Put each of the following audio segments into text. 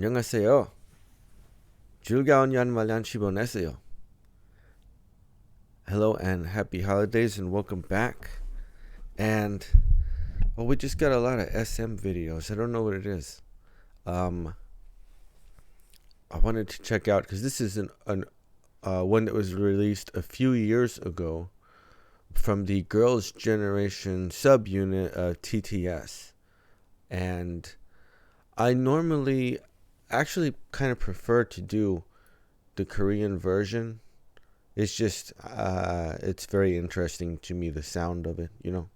안녕하세요. 즐거운 연말 연시 보내세요. Hello and happy holidays and welcome back. And we just got a lot of SM videos. I don't know what it is. I wanted to check out because this is an one that was released a few years ago from the Girls Generation subunit of TTS. And I normally actually kind of prefer to do the Korean version. It's just it's very interesting to me, the sound of it, you know.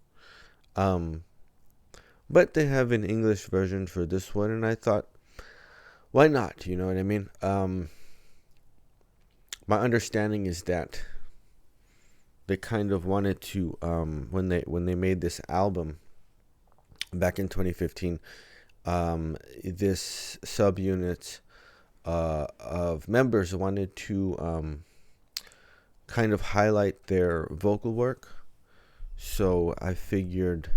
But they have an English version for this one, and I thought, why not? You know what I mean? My understanding is that they kind of wanted to when they made this album back in 2015, this subunit of members wanted to kind of highlight their vocal work. So I figured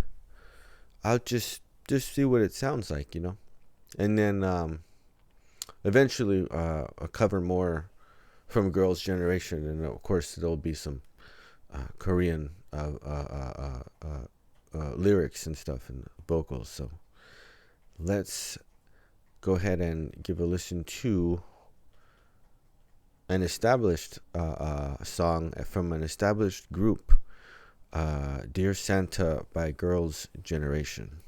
I'll just see what it sounds like, you know, and then eventually I'll cover more from Girls Generation, and of course there'll be some Korean lyrics and stuff and vocals. So let's go ahead and give a listen to an established song from an established group, Dear Santa by Girls Generation.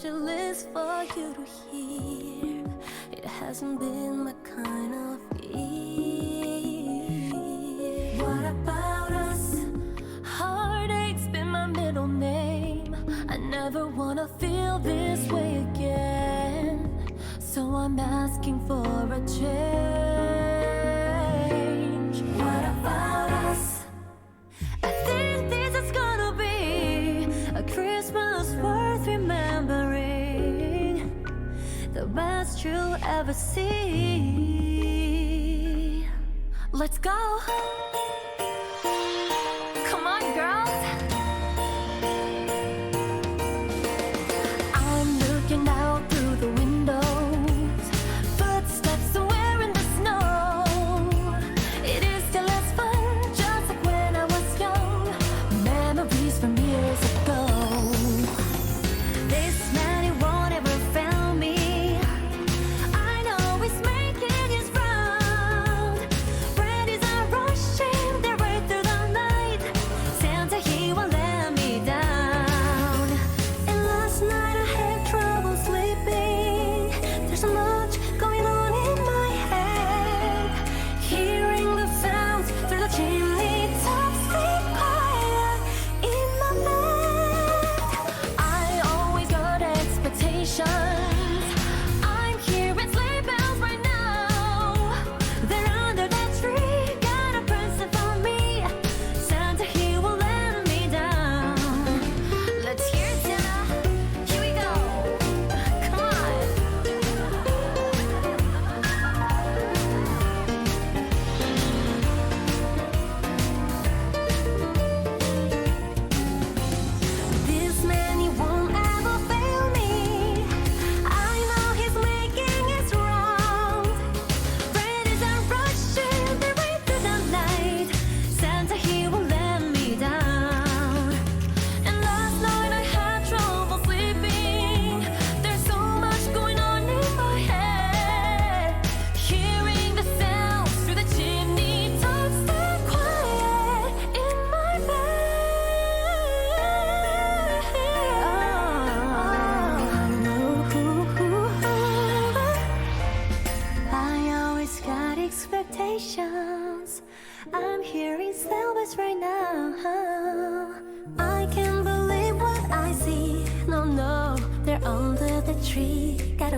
List for you to hear. It hasn't been my kind of year. What about us? Heartache's been my middle name. I never wanna feel this way again, so I'm asking for a change. What about us? I think this is gonna be a Christmas worth remembering, the best you'll ever see. Let's go. Come on, girls. I'm looking out through the windows, footsteps somewhere in the snow. It is still as fun, just like when I was young. Memories from years ago. This man, he won't ever fail me. I know he's making his round. Brandies are rushing their way through the night. Santa, he will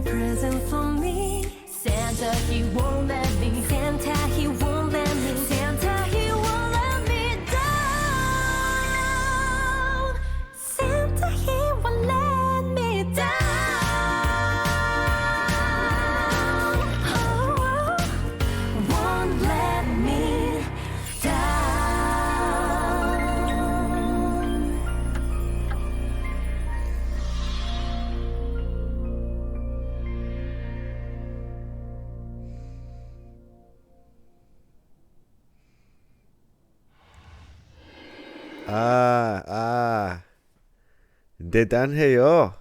a present for me. Santa, he won't let me. Santa, he won't let me. Santa, he won't let me down. Santa, he won't let me down. Oh, won't let me down. 대단해요.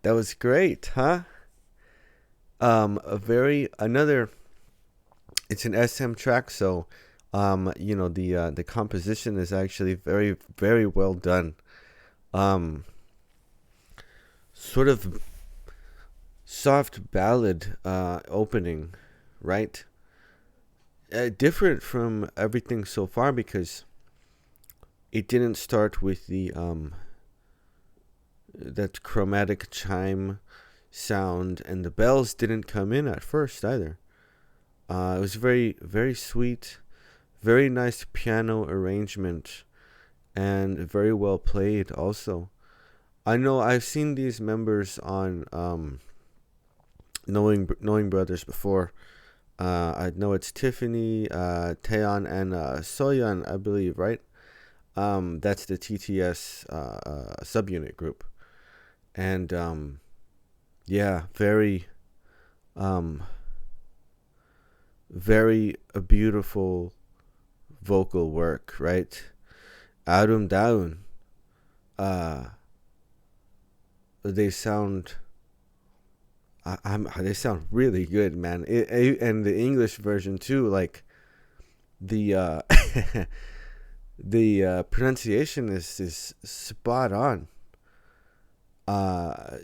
That was great, huh? It's an SM track, so the composition is actually very, very well done. Sort of soft ballad opening, right? Different from everything so far because it didn't start with the that chromatic chime sound, and the bells didn't come in at first either. It was very, very sweet, very nice piano arrangement, and very well played also. I know I've seen these members on Knowing Brothers before. I know it's Tiffany, Taeyeon, and Soyeon, I believe, right? That's the TTS subunit group. And yeah, very beautiful vocal work, right? 아름다운. They sound they sound really good, man. And the English version too, like the the pronunciation is spot on.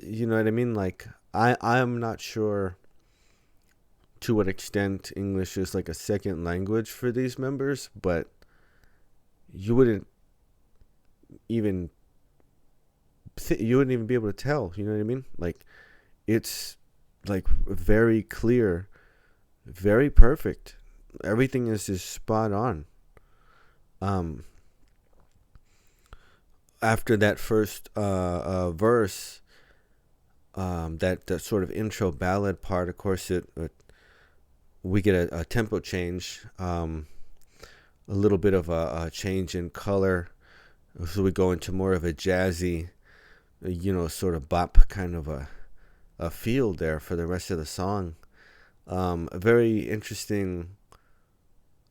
You know what I mean? Like I'm not sure to what extent English is like a second language for these members, but you wouldn't even be able to tell. You know what I mean? Like it's like very clear, very perfect. Everything is just spot on. After that first verse, that sort of intro ballad part, of course, we get a tempo change, a little bit of a change in color, so we go into more of a jazzy, sort of bop kind of a feel there for the rest of the song. A very interesting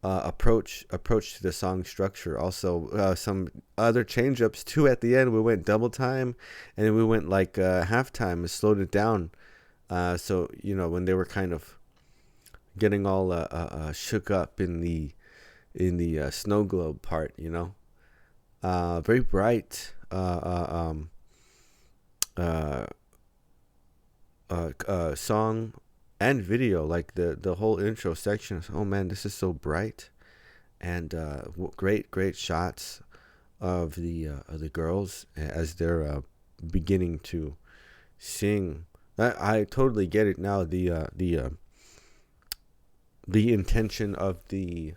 approach to the song structure. Also, some other change ups too at the end. We went double time, and then we went like half time and slowed it down. So when they were kind of getting all shook up in the snow globe part, very bright. Song and video, like the whole intro section. Oh man, this is so bright, and great shots of the girls as they're beginning to sing. I totally get it now. The intention of the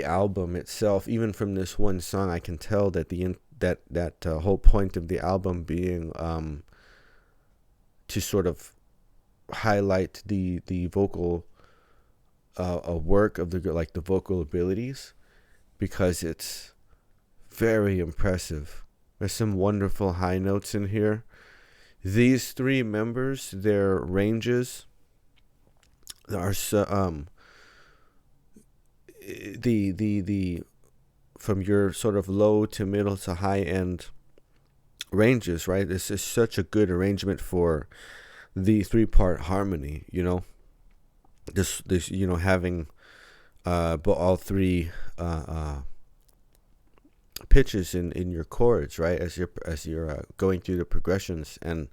album itself, even from this one song, I can tell that that whole point of the album being to sort of highlight the vocal work of the girl, like the vocal abilities, because it's very impressive. There's some wonderful high notes in here. These three members, their ranges are the from your sort of low to middle to high end ranges, right? This is such a good arrangement for the 3-part harmony, this having but all three pitches in your chords, right, as you're going through the progressions, and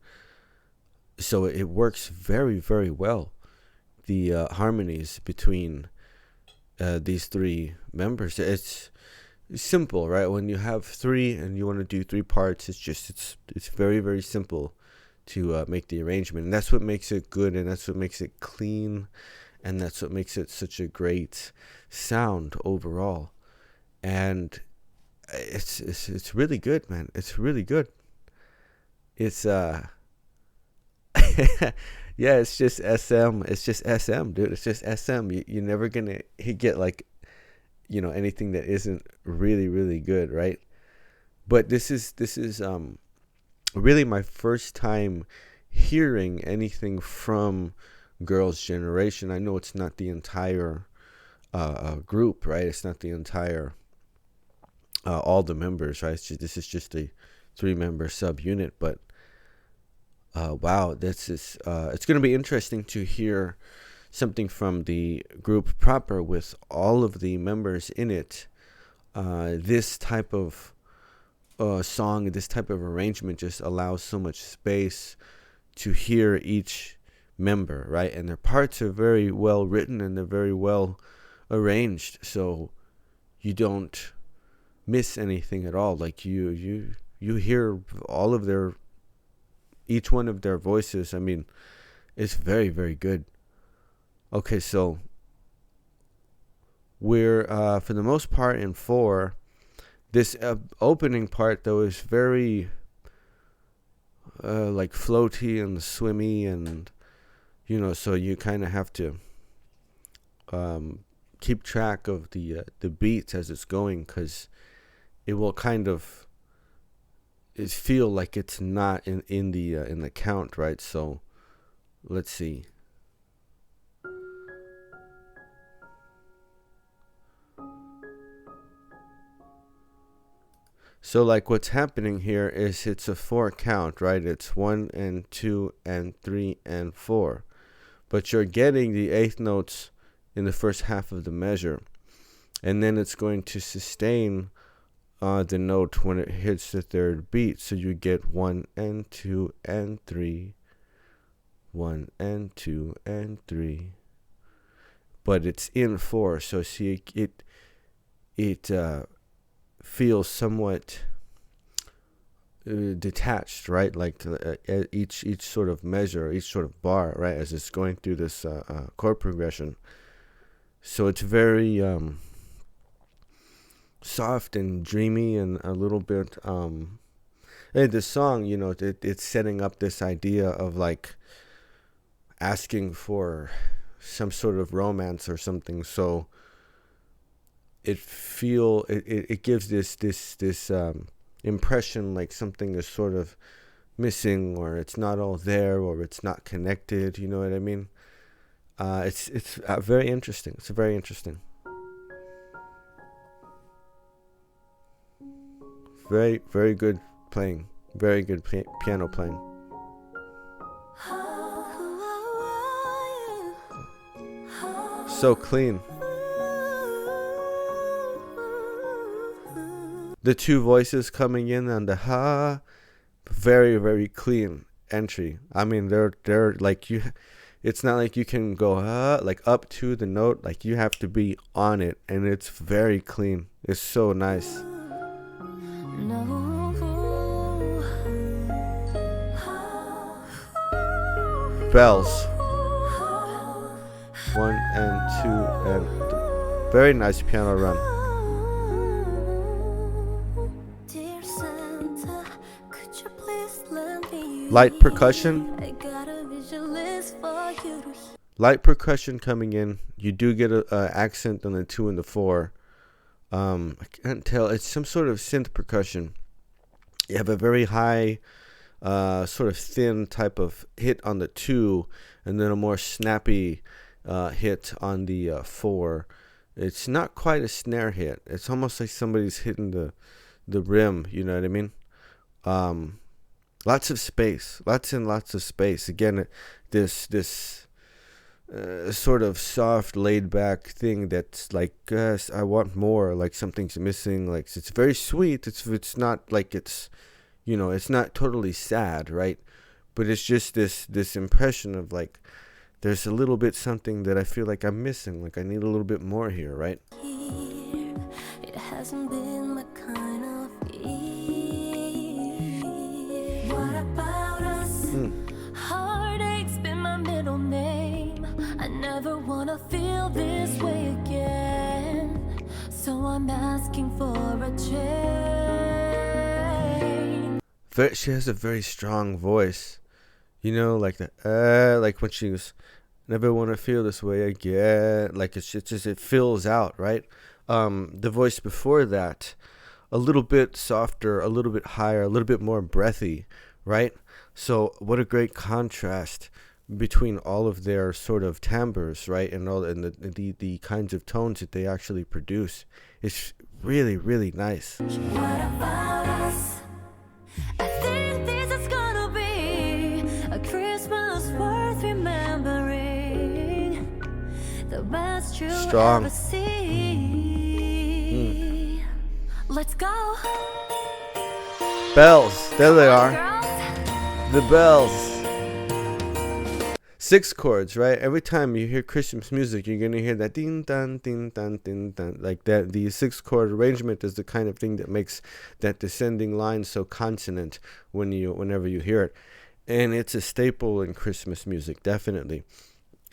so it works very, very well, the harmonies between these three members. It's simple, right? When you have three and you want to do 3 parts, it's very, very simple to make the arrangement. And that's what makes it good, and that's what makes it clean, and that's what makes it such a great sound overall. And it's really good, man. It's really good. It's yeah, it's just SM. It's just SM, dude. It's just SM. You're never gonna get like, anything that isn't really, really good, right? But this is really my first time hearing anything from Girls Generation. I know it's not the entire group, right? It's not the entire all the members, right? This is just a 3-member subunit, but wow, this is it's going to be interesting to hear something from the group proper with all of the members in it. This type of song, this type of arrangement just allows so much space to hear each member, right? And their parts are very well written, and they're very well arranged, so you don't miss anything at all. Like you hear all of each one of their voices. I mean, it's very, very good. Okay, so we're for the most part in 4. This opening part though is very like floaty and swimmy, and so you kind of have to keep track of the beats as it's going, because it will kind of feel like it's not in the count, right? So let's see. So like what's happening here is it's a 4 count, right? It's 1 and 2 and 3 and 4, but you're getting the 8th notes in the first half of the measure, and then it's going to sustain the note when it hits the 3rd beat. So you get 1 and 2 and 3, 1 and 2 and 3, but it's in 4. So see, it feels somewhat detached, right? Like each sort of measure, each sort of bar, right, as it's going through this chord progression. So it's very soft and dreamy, and a little bit this song, it's setting up this idea of like asking for some sort of romance or something. So it gives this impression like something is sort of missing, or it's not all there, or it's not connected. You know what I mean? It's very interesting. It's very interesting. Very, very good playing. Very good piano playing. So clean. The 2 voices coming in on the ha, very, very clean entry. I mean, they're like it's not like you can go like up to the note. Like you have to be on it, and it's very clean. It's so nice. Bells. 1 and 2 and very nice piano run. Light percussion. Light percussion coming in. You do get a accent on the 2 and the 4. I can't tell. It's some sort of synth percussion. You have a very high, sort of thin type of hit on the 2, and then a more snappy hit on the 4. It's not quite a snare hit. It's almost like somebody's hitting the rim. You know what I mean? Lots of space. Lots and lots of space. Again, this sort of soft, laid-back thing that's like, I want more. Like something's missing. Like it's very sweet. It's not like it's not totally sad, right? But it's just this impression of like there's a little bit something that I feel like I'm missing. Like I need a little bit more here, right? It hasn't been my kind of year. What about us? I'm asking for a change. She has a very strong voice. You know, like the like when she was, never want to feel this way again. Like it's just it fills out, right? The voice before that, a little bit softer, a little bit higher, a little bit more breathy, right? So what a great contrast between all of their sort of timbres, right? And all and the kinds of tones that they actually produce. It's really, really nice. What about us? I think this is gonna be a Christmas worth remembering. The best you Strong. ever see. Let's go. Bells, there they are. Girls. The bells. 6 chords, right? Every time you hear Christmas music, you're gonna hear that ding dun ding dun ding dun, like that. The 6-chord arrangement is the kind of thing that makes that descending line so consonant whenever you hear it, and it's a staple in Christmas music, definitely.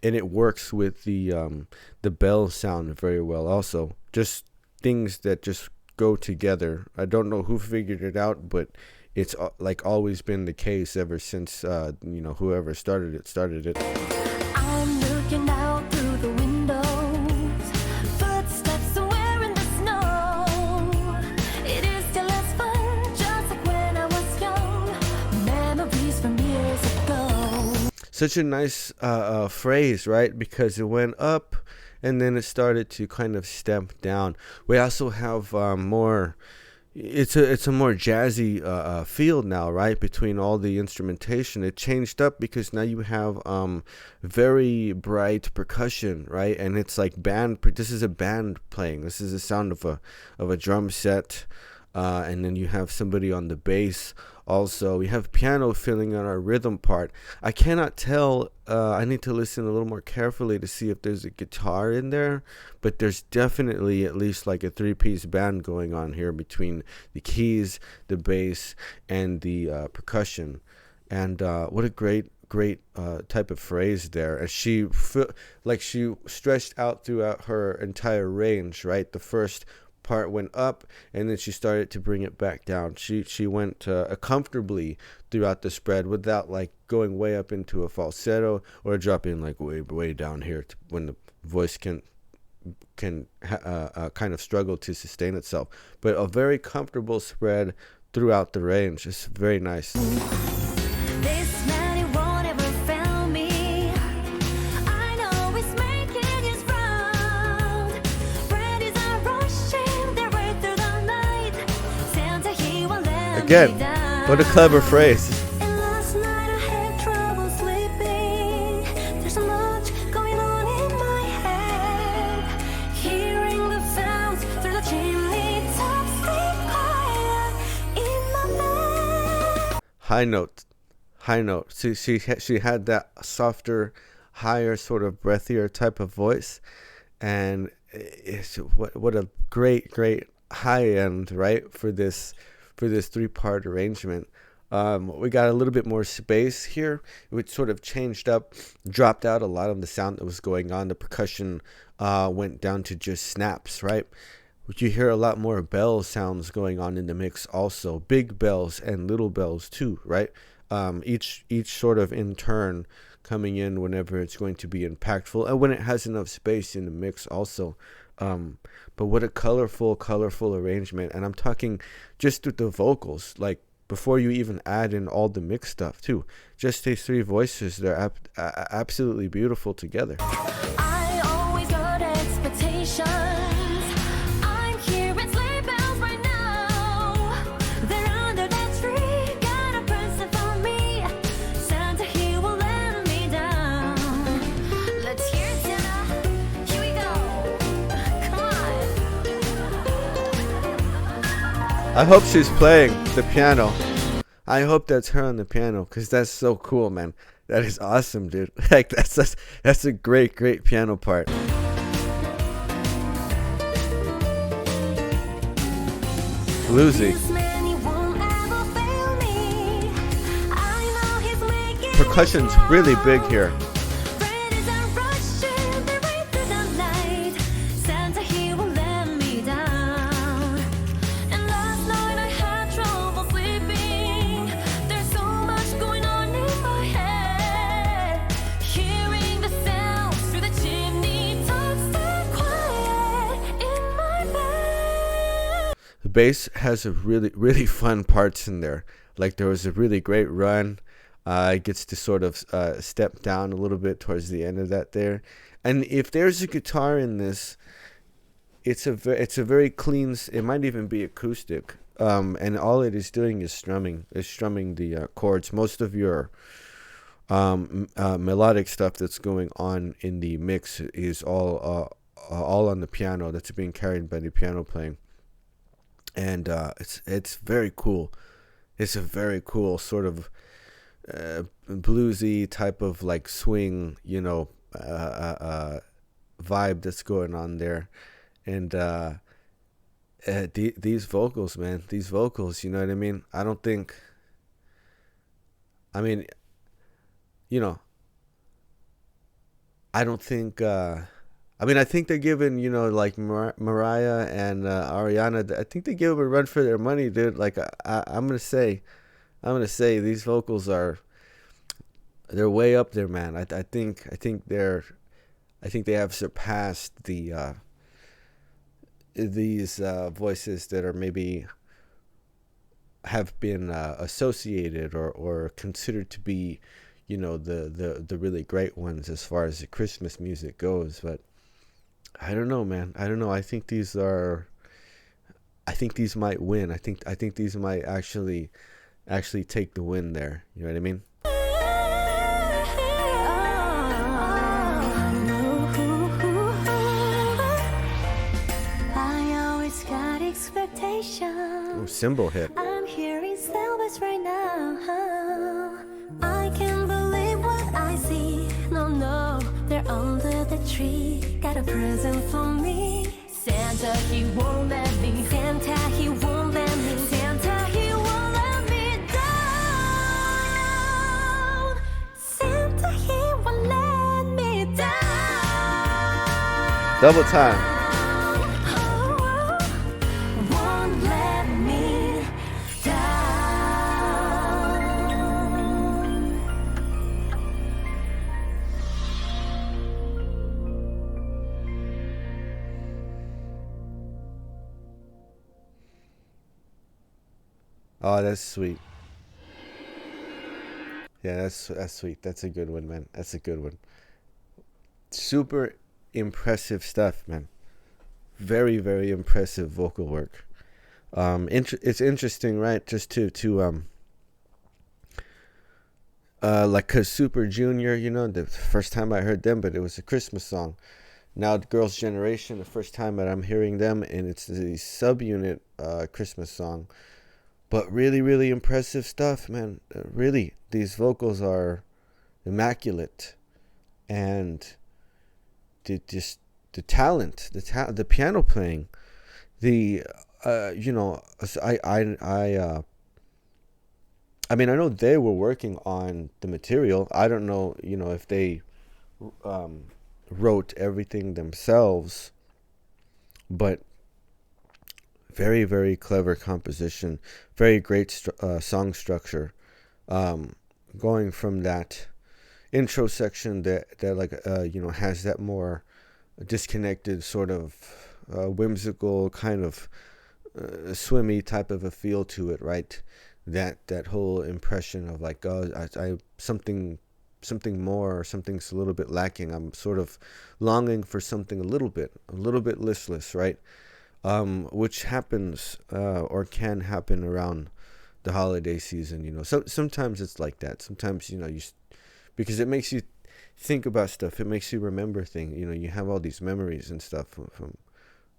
And it works with the bell sound very well. Also, just things that just go together. I don't know who figured it out, but it's like always been the case ever since whoever started it. I'm looking out through the windows, footsteps somewhere in the snow. It is still as fun, just like when I was young. Memories from years ago. Such a nice phrase, right? Because it went up and then it started to kind of step down. We also have more. It's a more jazzy feel now, right? Between all the instrumentation, it changed up because now you have very bright percussion, right? And it's like band. This is a band playing. This is the sound of a drum set, and then you have somebody on the bass. Also, we have piano filling in our rhythm part. I cannot tell. I need to listen a little more carefully to see if there's a guitar in there. But there's definitely at least like a 3-piece band going on here between the keys, the bass, and the percussion. And what a great type of phrase there. And she stretched out throughout her entire range, right? The first part went up and then she started to bring it back down. She went comfortably throughout the spread without like going way up into a falsetto or dropping like way down here when the voice can kind of struggle to sustain itself. But a very comfortable spread throughout the range. It's very nice. This man, he won't ever fail me. I know he's making his round. Friends are rushing their way through the night. Santa, he will let Again, me down. what a clever phrase. And last night I had trouble sleeping. There's so much going on in my head. Hearing the sounds through the chimney top. Sleep quiet in my bed. High note. She had that softer, higher, sort of breathier type of voice, and it's what a great high end, right, for this 3-part arrangement. We got a little bit more space here, which sort of changed up, dropped out a lot of the sound that was going on. The percussion went down to just snaps, right? You hear a lot more bell sounds going on in the mix also. Big bells and little bells too, right? Each sort of in turn coming in whenever it's going to be impactful and when it has enough space in the mix also. But what a colorful arrangement. And I'm talking just with the vocals, like before you even add in all the mix stuff too. Just these 3 voices, they're absolutely beautiful together. I always got expectations. I'm hearing sleigh bells right now. They're under that tree, got a present for me. Santa, he will let me down. Let's hear it, Santa. Here we go. Come on. I hope she's playing the piano. I hope that's her on the piano, because that's so cool, man. That is awesome, dude. Like that's a great piano part. Bluesy. This man, he won't ever fail me. I know he's making Percussion's really big here. Friends are rushing their way through the night. Santa, he will let me down. bass has a really, really fun parts in there. Like there was a really great run. It gets to sort of step down a little bit towards the end of that there. And if there's a guitar in this, it's a very clean. It might even be acoustic. And all it is doing is strumming. It's strumming the chords. Most of your melodic stuff that's going on in the mix is all on the piano. That's being carried by the piano playing. And it's very cool. It's a very cool sort of bluesy type of like swing, vibe that's going on there. And these vocals, man, you know what I mean? I don't think, I mean, I don't think, I think they're giving, like Mariah and Ariana, I think they give them a run for their money, dude. Like, I'm going to say these vocals they're way up there, man. I think they have surpassed these voices that are maybe have been associated or considered to be, the really great ones as far as the Christmas music goes. But I don't know, man. I don't know. I think these might win. I think these might actually take the win there. You know what I mean? Ooh, cymbal hit. I'm hearing Elvis right now. I can't believe what I see. No, they're under the tree. Got a present for me. Santa, he won't let me. Santa, he won't let me. Santa, he won't let me down. Santa, he won't let me down. Double time. Won't let me down. Oh, that's sweet. Yeah, that's sweet. That's a good one, man. That's a good one. Super impressive stuff, man. Very, very impressive vocal work. It's interesting, right? Just to like, cause Super Junior, the first time I heard them, but it was a Christmas song. Now Girls Generation, the first time that I'm hearing them, and it's the subunit Christmas song. But really, really impressive stuff, man. Really, these vocals are immaculate, and the talent, the piano playing, I know they were working on the material. I don't know, if they wrote everything themselves, but very, very clever composition, very great song structure. Going from that intro section that has that more disconnected sort of whimsical kind of swimmy type of a feel to it, right? That whole impression of like, I something more, or something's a little bit lacking. I'm sort of longing for something a little bit listless, right? Which happens or can happen around the holiday season. So sometimes it's like that. Sometimes because it makes you think about stuff. It makes you remember things. You have all these memories and stuff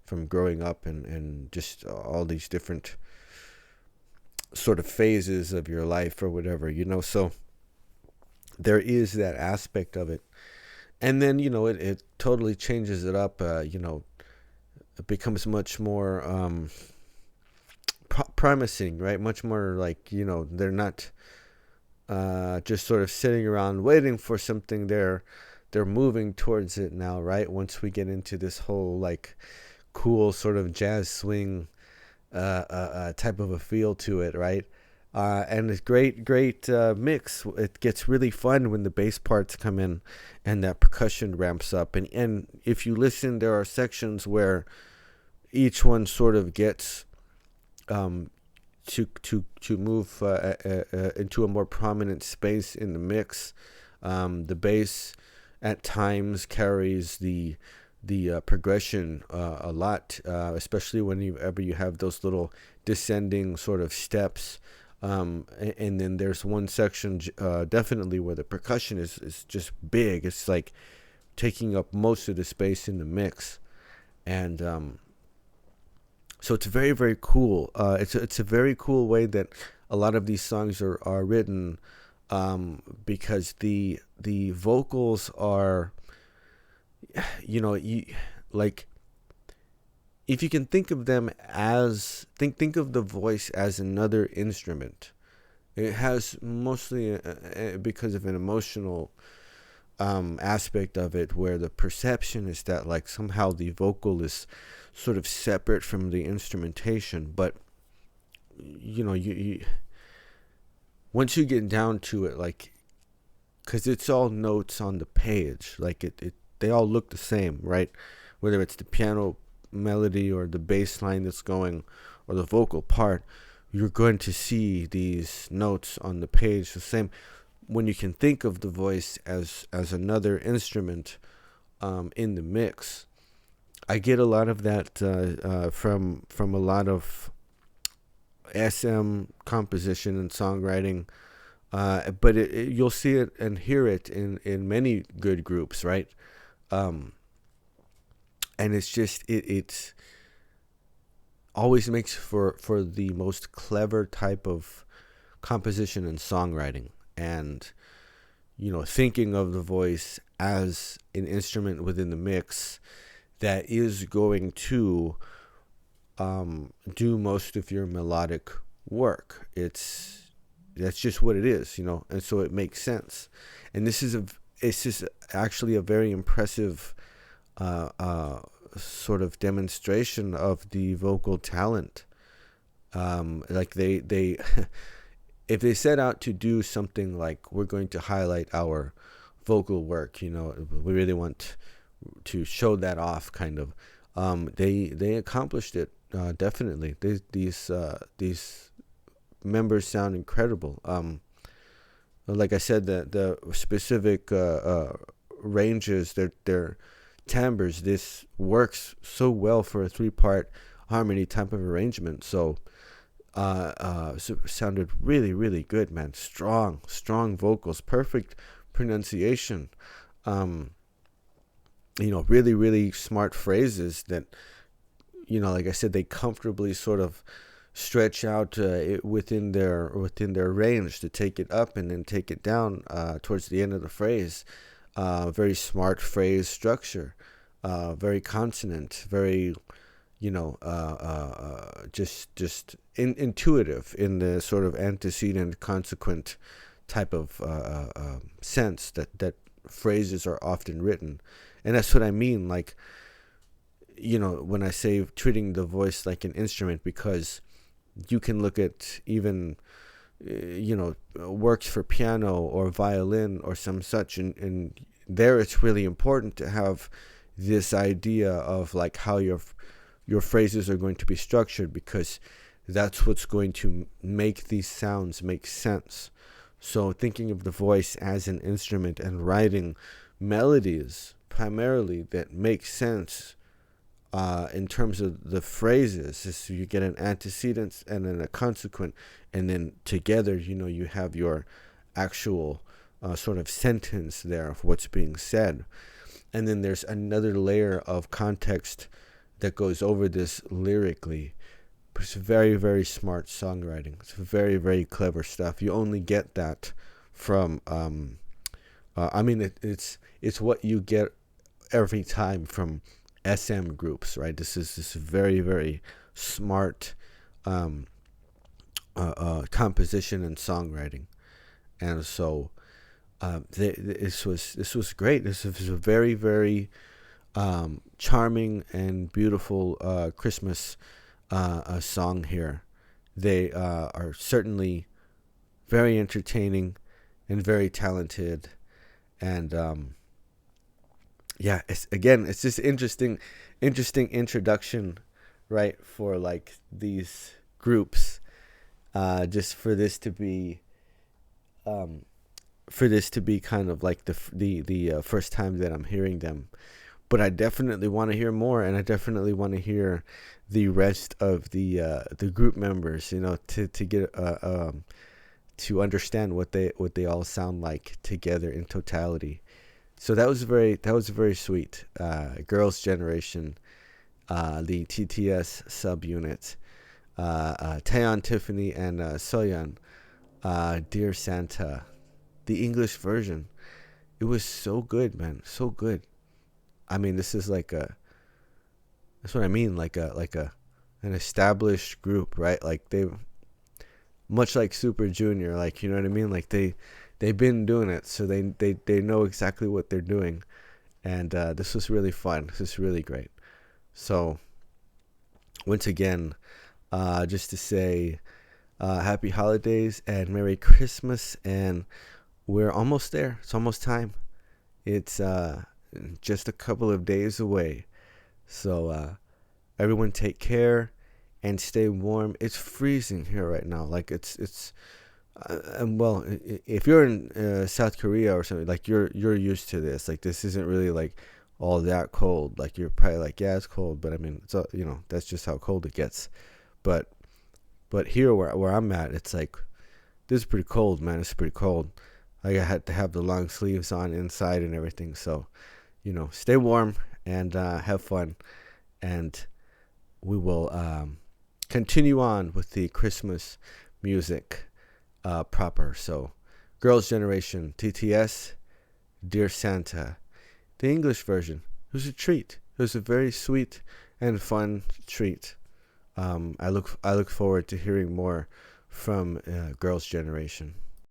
from growing up and just all these different sort of phases of your life or whatever. So there is that aspect of it, and then it totally changes it up. It becomes much more promising, right? Much more like, they're not just sort of sitting around waiting for something. They're moving towards it now, right? Once we get into this whole like cool sort of jazz swing type of a feel to it, right? And it's great mix. It gets really fun when the bass parts come in and that percussion ramps up. And if you listen, there are sections where each one sort of gets to move into a more prominent space in the mix. The bass at times carries the progression a lot, especially whenever you have those little descending sort of steps. And then there's one section definitely where the percussion is just big. It's like taking up most of the space in the mix. And so it's very, very cool. It's a very cool way that a lot of these songs are written, because the vocals are, like, if you can think of them as think of the voice as another instrument. It has mostly because of an emotional aspect of it, where the perception is that like somehow the vocal is sort of separate from the instrumentation. But you once you get down to it, like, because it's all notes on the page, like they all look the same, right? Whether it's the piano melody or the bass line that's going, or the vocal part, you're going to see these notes on the page the same. When you can think of the voice as another instrument in the mix, I get a lot of that from a lot of SM composition and songwriting, but you'll see it and hear it in many good groups, right? And it's just it's always makes for the most clever type of composition and songwriting. And thinking of the voice as an instrument within the mix that is going to do most of your melodic work. That's just what it is, and so it makes sense. And it's just actually a very impressive sort of demonstration of the vocal talent. Like they if they set out to do something like, we're going to highlight our vocal work, we really want to show that off, kind of, they accomplished it. Definitely, these members sound incredible. Like I said, the specific ranges, their timbres, this works so well for a 3-part harmony type of arrangement. So sounded really, really good, man. Strong vocals, perfect pronunciation. Really, really smart phrases that, like I said, they comfortably sort of stretch out within their range to take it up and then take it down towards the end of the phrase. Very smart phrase structure, very consonant, very just intuitive in the sort of antecedent consequent type of sense that phrases are often written. And that's what I mean, like, when I say treating the voice like an instrument, because you can look at even works for piano or violin or some such, and there it's really important to have this idea of like how your phrases are going to be structured, because that's what's going to make these sounds make sense. So thinking of the voice as an instrument and writing melodies primarily that make sense in terms of the phrases, is so you get an antecedent and then a consequent, and then together you have your actual sort of sentence there of what's being said. And then there's another layer of context that goes over this lyrically. It's very, very smart songwriting. It's very, very clever stuff. You only get that from it's what you get every time from SM groups, right? This is very, very smart composition and songwriting. And so this was great. This was a very, very charming and beautiful Christmas song here. They are certainly very entertaining and very talented, and it's just interesting introduction, right, for like these groups, just for this to be kind of like the first time that I'm hearing them. But I definitely want to hear more, and I definitely want to hear the rest of the group members, to get to understand what they all sound like together in totality. So that was very sweet. Girls Generation, the TTS subunit, Taeyeon, Tiffany, and Soyeon, Dear Santa, the English version. It was so good, man, so good. I mean, this is that's what I mean, like an established group, right? Like they've, much like Super Junior, like, you know what I mean? Like they've been doing it, so they know exactly what they're doing. And this was really fun. This is really great. So once again, just to say happy holidays and Merry Christmas, and we're almost there. It's almost time. It's just a couple of days away. So everyone take care and stay warm. It's freezing here right now. Like it's well, if you're in South Korea or something, like you're used to this. Like this isn't really like all that cold. Like you're probably like, yeah, it's cold, but I mean, it's that's just how cold it gets. But here where I'm at, it's like, this is pretty cold, man. It's pretty cold. I had to have the long sleeves on inside and everything. So, stay warm and have fun. And we will continue on with the Christmas music proper. So, Girls Generation TTS, Dear Santa, the English version. It was a treat. It was a very sweet and fun treat. I look forward to hearing more from Girls Generation.